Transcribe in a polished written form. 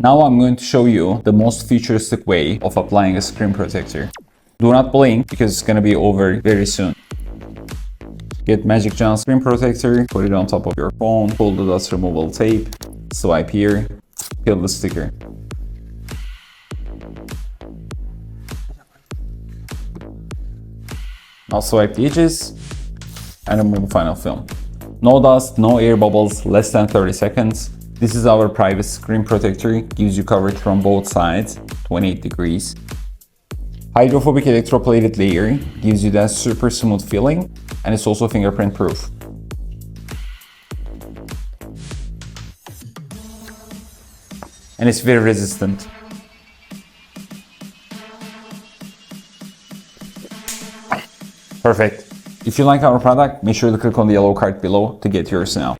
Now I'm going to show you the most futuristic way of applying a screen protector. Do not blink because it's going to be over very soon. Get MagicJohn screen protector, put it on top of your phone, pull the dust removal tape, swipe here, peel the sticker. Now swipe the edges and remove the final film. No dust, no air bubbles, less than 30 seconds. This is our private screen protector, gives you coverage from both sides, 28 degrees. Hydrophobic electroplated layer gives you that super smooth feeling, and it's also fingerprint proof. And it's very resistant. Perfect. If you like our product, make sure to click on the yellow card below to get yours now.